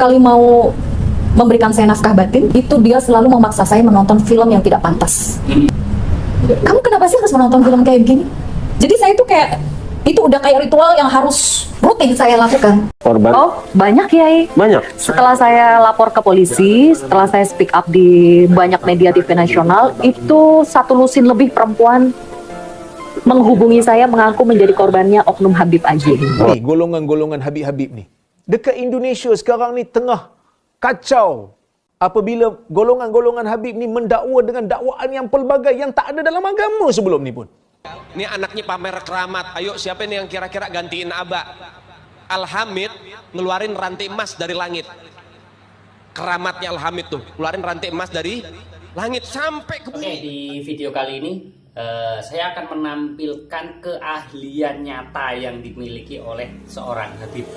kali mau memberikan saya nafkah batin, itu dia selalu memaksa saya menonton film yang tidak pantas. Kamu kenapa sih harus menonton film kayak begini? Jadi saya tuh kayak, itu udah kayak ritual yang harus rutin saya lakukan. Korban? Oh, banyak Kiai. Banyak? Setelah saya lapor ke polisi, setelah saya speak up di banyak media TV nasional, itu 1 lusin lebih perempuan menghubungi saya mengaku menjadi korbannya oknum Habib Aji. Ni golongan-golongan Habib-Habib ni. Dekat Indonesia sekarang ni tengah kacau apabila golongan-golongan Habib ni mendakwa dengan dakwaan yang pelbagai yang tak ada dalam agama sebelum ni pun. Ini anaknya pamer keramat. Ayo siapa nih yang kira-kira gantiin Aba? Al-Hamid ngeluarin rantai emas dari langit. Keramatnya Al-Hamid tuh, ngeluarin rantai emas dari langit sampai ke bumi. Oke, di video kali ini saya akan menampilkan keahlian nyata yang dimiliki oleh seorang Habib,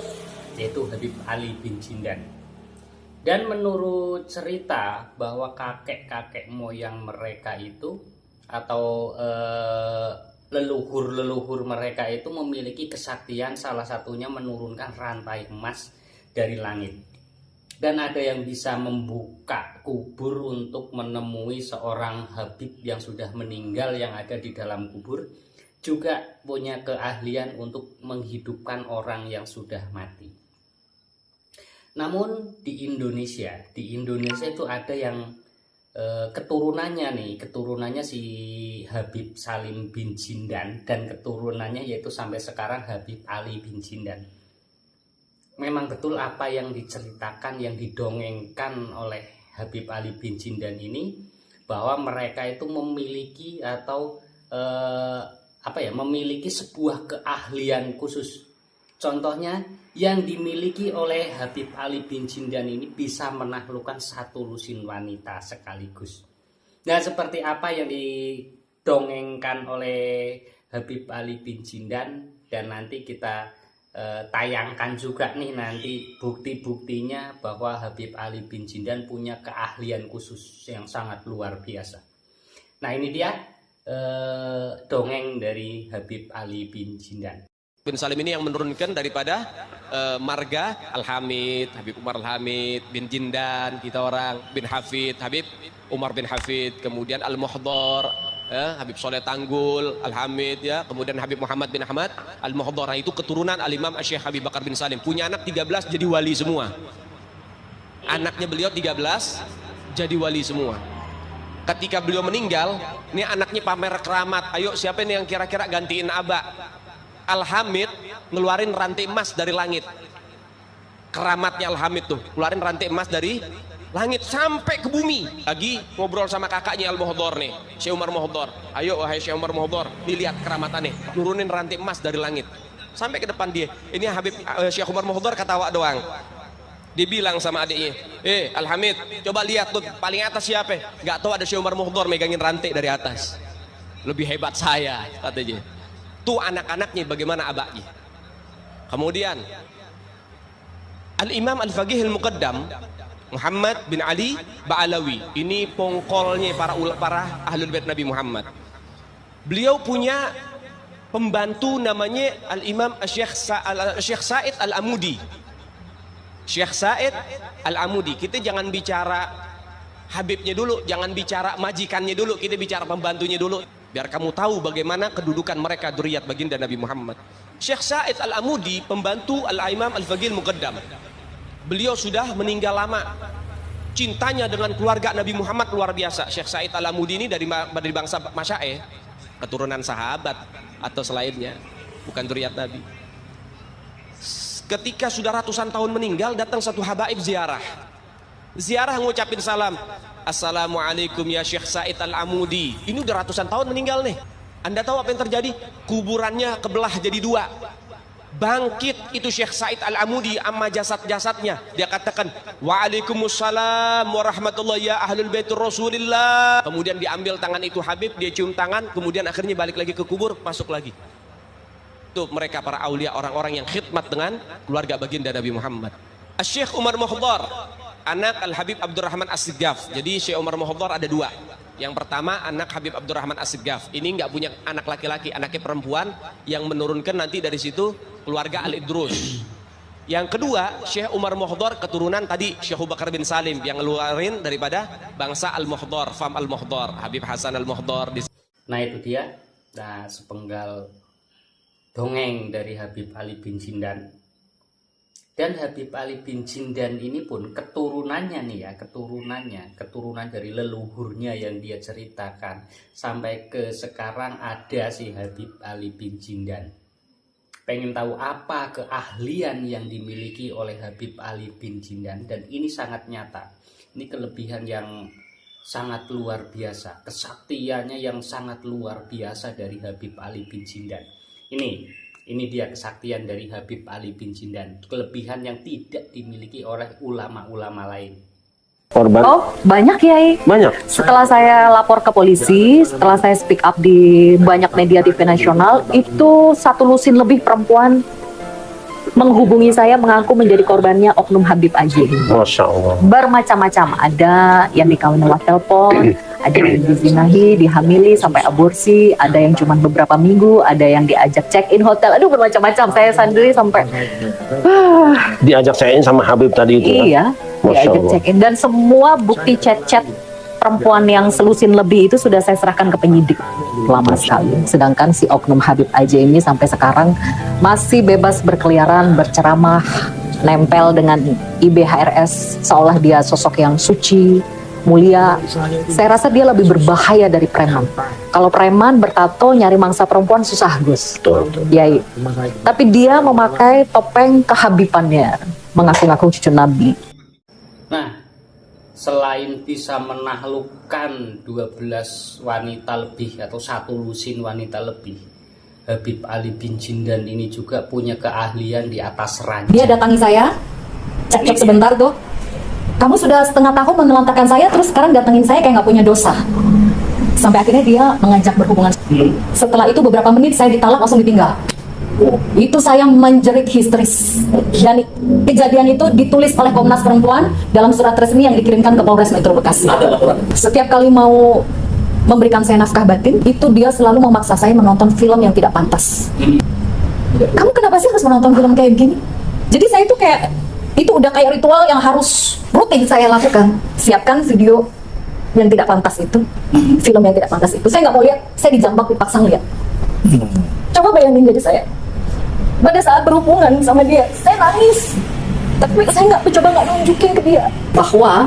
yaitu Habib Ali bin Jindan. Dan menurut cerita bahwa kakek-kakek moyang mereka itu atau leluhur-leluhur mereka itu memiliki kesaktian, salah satunya menurunkan rantai emas dari langit. Dan ada yang bisa membuka kubur untuk menemui seorang Habib yang sudah meninggal yang ada di dalam kubur. Juga punya keahlian untuk menghidupkan orang yang sudah mati. Namun di Indonesia itu ada yang keturunannya si Habib Salim bin Jindan dan keturunannya yaitu sampai sekarang Habib Ali bin Jindan. Memang betul apa yang diceritakan, yang didongengkan oleh Habib Ali bin Jindan ini, bahwa mereka itu memiliki atau memiliki sebuah keahlian khusus. Contohnya yang dimiliki oleh Habib Ali bin Jindan ini bisa menaklukkan 1 lusin wanita sekaligus. Nah, seperti apa yang didongengkan oleh Habib Ali bin Jindan, dan nanti kita tayangkan juga nih nanti bukti-buktinya bahwa Habib Ali bin Jindan punya keahlian khusus yang sangat luar biasa. Nah, ini dia dongeng dari Habib Ali bin Jindan. Bin Salim ini yang menurunkan daripada marga Al-Hamid, Habib Umar Al-Hamid bin Jindan, kita orang bin Hafid, Habib Umar bin Hafid, kemudian Al-Muhdar, Habib Soleh Tanggul, Al-Hamid, ya, kemudian Habib Muhammad bin Ahmad Al-Muhdar. Itu keturunan Al-Imam Syekh Habib Bakar bin Salim. Punya anak 13 jadi wali semua. Anaknya beliau 13 jadi wali semua. Ketika beliau meninggal, ini anaknya pamer keramat. Ayo siapa nih yang kira-kira gantiin Aba? Al-Hamid ngeluarin rantai emas dari langit. Keramatnya Al-Hamid tuh, ngeluarin rantai emas dari langit sampai ke bumi. Lagi ngobrol sama kakaknya Al-Muhdar nih, Syekh Umar Muhdar. Ayo wahai Syekh Umar Muhdar, dilihat keramatannya, nurunin rantai emas dari langit sampai ke depan dia. Ini Habib Syekh Umar Muhdar ketawa doang. Dia bilang sama adiknya, Al-Hamid, coba lihat tuh paling atas siapa? Gak tahu, ada Syekh Umar Muhdar megangin rantai dari atas. Lebih hebat saya, katanya. Tuh anak-anaknya bagaimana abaknya. Kemudian Al-Imam Al-Faqih Al-Muqaddam Muhammad bin Ali Ba'alawi, ini pongkolnya para ahlul bait Nabi Muhammad. Beliau punya pembantu namanya Al-Imam Syekh Said Al-Amudi. Syekh Said Al-Amudi. Kita jangan bicara Habibnya dulu, jangan bicara majikannya dulu, kita bicara pembantunya dulu, biar kamu tahu bagaimana kedudukan mereka dzurriyyat baginda Nabi Muhammad. Syekh Said Al-Amudi, pembantu Al-Imam Al-Faqih Al-Muqaddam. Beliau sudah meninggal lama. Cintanya dengan keluarga Nabi Muhammad luar biasa. Syekh Said Al-Amudi ini dari bangsa Masya'eh, keturunan sahabat atau selainnya, bukan dzurriyyat Nabi. Ketika sudah ratusan tahun meninggal, datang satu habaib ziarah ngucapin salam, assalamualaikum ya Syekh Said Al-Amudi. Ini udah ratusan tahun meninggal nih. Anda tahu apa yang terjadi? Kuburannya kebelah jadi 2. Bangkit itu Syekh Said Al-Amudi amma jasad-jasadnya. Dia katakan, waalaikumsalam warahmatullahi ya ahlul bait Rasulillah. Kemudian diambil tangan itu Habib, dia cium tangan, kemudian akhirnya balik lagi ke kubur, masuk lagi. Itu mereka para aulia, orang-orang yang khidmat dengan keluarga baginda Nabi Muhammad. Syekh Umar Muhdar, anak Al-Habib Abdurrahman As-Siggaf. Jadi Syekh Umar Muhdar ada 2. Yang pertama anak Habib Abdurrahman As-Siggaf. Ini nggak punya anak laki-laki, anaknya perempuan, yang menurunkan nanti dari situ keluarga Al-Idrus. Yang kedua, Syekh Umar Muhdhar keturunan tadi Syekh Abu Bakar bin Salim yang ngeluarin daripada bangsa Al-Muhdhar, Fam Al-Muhdhar, Habib Hasan Al-Muhdhar. Nah itu dia, nah sepenggal dongeng dari Habib Ali bin Jindan. Dan Habib Ali bin Jindan ini pun keturunannya nih ya, keturunan dari leluhurnya yang dia ceritakan sampai ke sekarang ada si Habib Ali bin Jindan. Pengen tahu apa keahlian yang dimiliki oleh Habib Ali bin Jindan, dan ini sangat nyata. Ini kelebihan yang sangat luar biasa, kesaktiannya yang sangat luar biasa dari Habib Ali bin Jindan. Ini dia kesaktian dari Habib Ali bin Jindan, kelebihan yang tidak dimiliki oleh ulama-ulama lain. Korban? Oh, banyak Yai. Banyak. Setelah saya lapor ke polisi, setelah saya speak up di banyak media TV nasional, itu 1 lusin lebih perempuan menghubungi saya mengaku menjadi korbannya oknum Habib AJ. Masya Allah. Bermacam-macam, ada yang dikawin lewat telepon, ada yang dizinahi, dihamili sampai aborsi, ada yang cuma beberapa minggu, ada yang diajak check-in hotel, aduh bermacam-macam. Saya sendiri sampai Diajak check-in sama Habib tadi itu. iya, Masya diajak Allah. check-in, dan semua bukti chat-chat perempuan yang selusin lebih itu sudah saya serahkan ke penyidik lama sekali. Sedangkan si oknum Habib AJ ini sampai sekarang masih bebas berkeliaran, berceramah, nempel dengan IBHRS seolah dia sosok yang suci, mulia. Saya rasa dia lebih berbahaya dari preman. Kalau preman bertato nyari mangsa perempuan susah, Gus. Betul. Yai. Tapi dia memakai topeng kehabibannya, mengaku-ngaku cucu Nabi. Nah, selain bisa menaklukkan 12 wanita lebih atau 1 lusin wanita lebih, Habib Ali bin Jindan ini juga punya keahlian di atas ranjang. Dia datangi saya, cek sebentar tuh. Kamu sudah setengah tahun menelantarkan saya, terus sekarang datengin saya kayak nggak punya dosa. Sampai akhirnya dia mengajak berhubungan. Setelah itu beberapa menit saya ditalak, langsung ditinggal. Itu saya menjerit histeris. Dan kejadian itu ditulis oleh Komnas Perempuan dalam surat resmi yang dikirimkan ke Polres Metro Bekasi. Setiap kali mau memberikan saya nafkah batin, itu dia selalu memaksa saya menonton film yang tidak pantas. Kamu kenapa sih harus menonton film kayak begini? Jadi saya itu kayak, itu udah kayak ritual yang harus rutin saya lakukan. Siapkan video yang tidak pantas itu, film yang tidak pantas itu. Saya nggak mau lihat, saya dijambak, dipaksa lihat. Coba bayangin jadi saya. Pada saat berhubungan sama dia, saya nangis. Tapi saya nggak nunjukin ke dia bahwa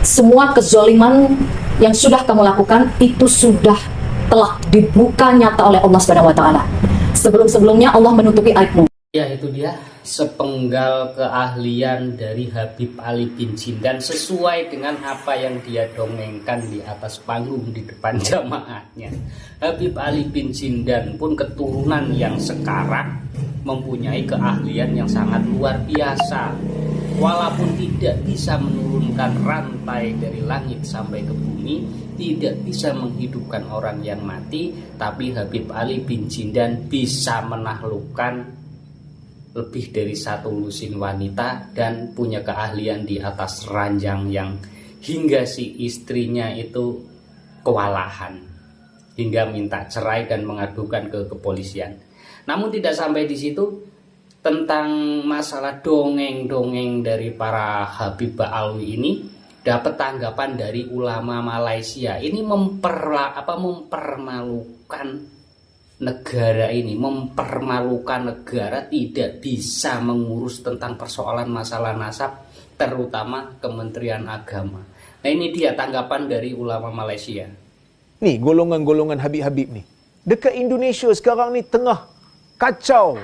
semua kezoliman yang sudah kamu lakukan itu sudah telah dibuka nyata oleh Allah Subhanahu wa taala. Sebelum-sebelumnya Allah menutupi aibmu. Ya, itu dia sepenggal keahlian dari Habib Ali bin Jindan sesuai dengan apa yang dia dongengkan di atas panggung di depan jamaahnya. Habib Ali bin Jindan pun keturunan yang sekarang mempunyai keahlian yang sangat luar biasa. Walaupun tidak bisa menurunkan rantai dari langit sampai ke bumi, tidak bisa menghidupkan orang yang mati, tapi Habib Ali bin Jindan bisa menaklukkan lebih dari 1 lusin wanita dan punya keahlian di atas ranjang yang hingga si istrinya itu kewalahan hingga minta cerai dan mengadukan ke kepolisian. Namun tidak sampai di situ, tentang masalah dongeng-dongeng dari para Habib Ba'alwi ini dapat tanggapan dari ulama Malaysia. Ini mempermalukan negara ini, mempermalukan negara, tidak bisa mengurus tentang persoalan masalah nasab, terutama Kementerian Agama. Nah, ini dia tanggapan dari ulama Malaysia. Ni golongan-golongan Habib-Habib ni. Dekat Indonesia sekarang ni tengah kacau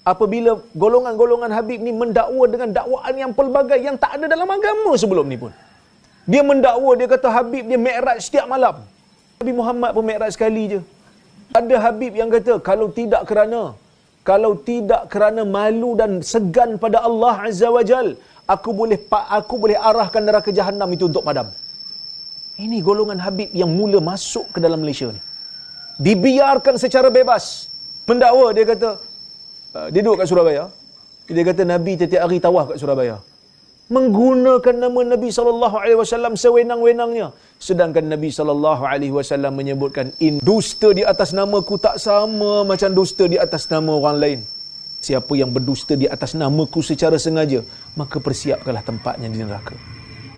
apabila golongan-golongan Habib ni mendakwa dengan dakwaan yang pelbagai yang tak ada dalam agama sebelum ni pun. Dia mendakwa, dia kata Habib dia mi'raj setiap malam. Nabi Muhammad pun mi'raj sekali je. Ada Habib yang kata kalau tidak kerana malu dan segan pada Allah Azza wa Jal, aku boleh arahkan neraka Jahannam itu untuk padam. Ini golongan Habib yang mula masuk ke dalam Malaysia ni. Dibiarkan secara bebas. Mendakwa, dia kata dia duduk kat Surabaya. Dia kata Nabi setiap hari tawaf kat Surabaya. Menggunakan nama Nabi SAW sewenang-wenangnya. Sedangkan Nabi SAW menyebutkan, dusta di atas namaku tak sama macam dusta di atas nama orang lain. Siapa yang berdusta di atas namaku secara sengaja, maka persiapkanlah tempatnya di neraka.